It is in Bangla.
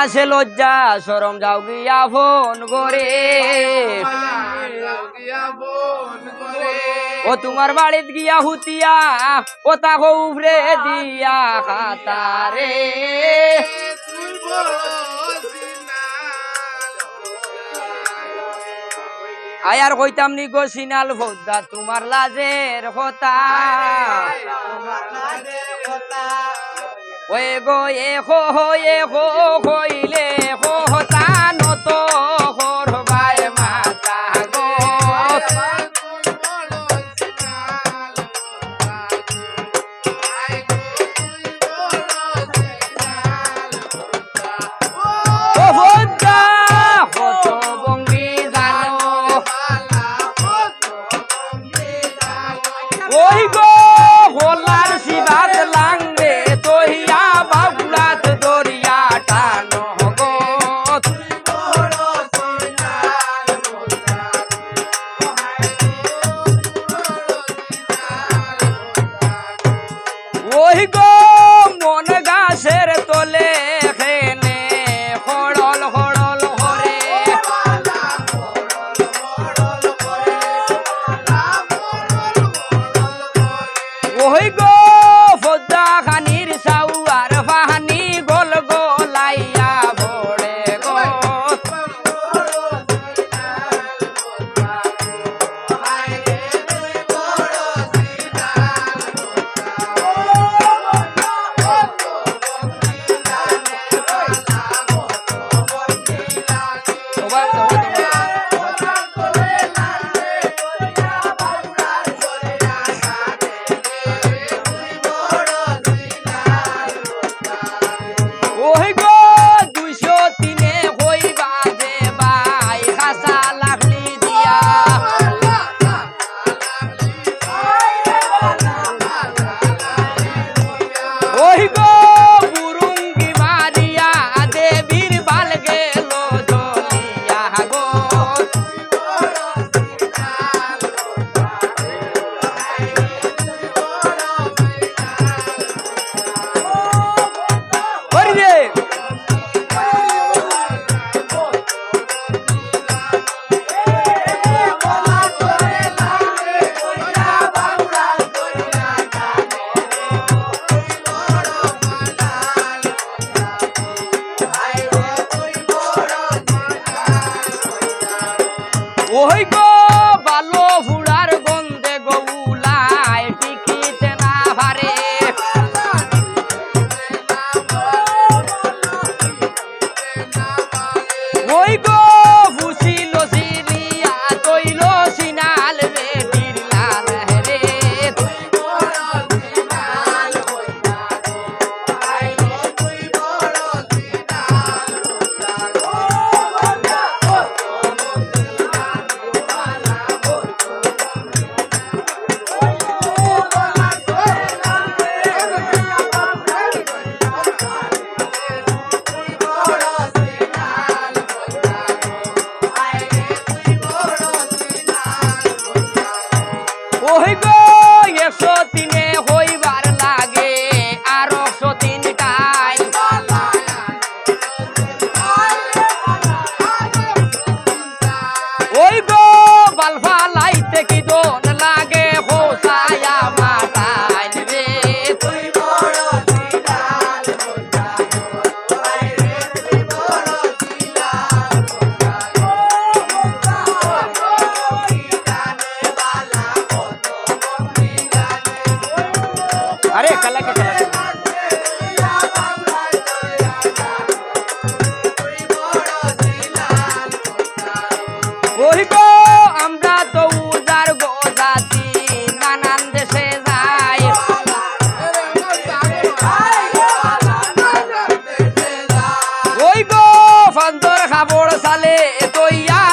আসে লজ্জা শরম যাও গিয়া ফোন করে ও তোমার বাড়িত গিয়া হুতিয়া ও তাকে উভরে দিয়া খাতারে আয়ার কইতাম নি গো সিনাল ভোদ্দা তোমার লাজের কথা ওয়ে গো এ হো কইলে হতা নত করবাই মাতা গো ও ভোদ্দা কত বঙ্গি জানো ওই গো হোলার শিবাত লাঙ্গে তোহিয়া বাবুলাত দরিয়া টানো গো ওই গো মন গাছের তলে খেনে খড়ল খড়ল হরে ওই গো ফদ্দা খানির সাউয়ার ফাহানি গোল গোলাইয়া ভরে গো ওই গো 203 হইবা যে ভাই হাসা লাগলি দিয়া ওই গো বুরুঙ্গি মারিয়া দেবীর বাল গেল জ্বলিয়া গো হরিরে ওই গো বালো ফুড়ার গন্ধে গৌলায় টিকিতে না পারে ওই গো ফুসিল সিরিয়া তৈল সিনাল রে ডিরলাল রে ওই গো 103 হইবার লাগে আর 103 টাই ওই গো বালফা লাইতে কি দোন লাগে হোসায়া মাতাই রে তুই বড় সিলাল আই রে তুই বড় সিলাল अरे कला के कला ওই গো আমরা তো উজার গো জাতি নানান দেশে যাই ওই গো ফান্দর খাবড় সালে তৈয়া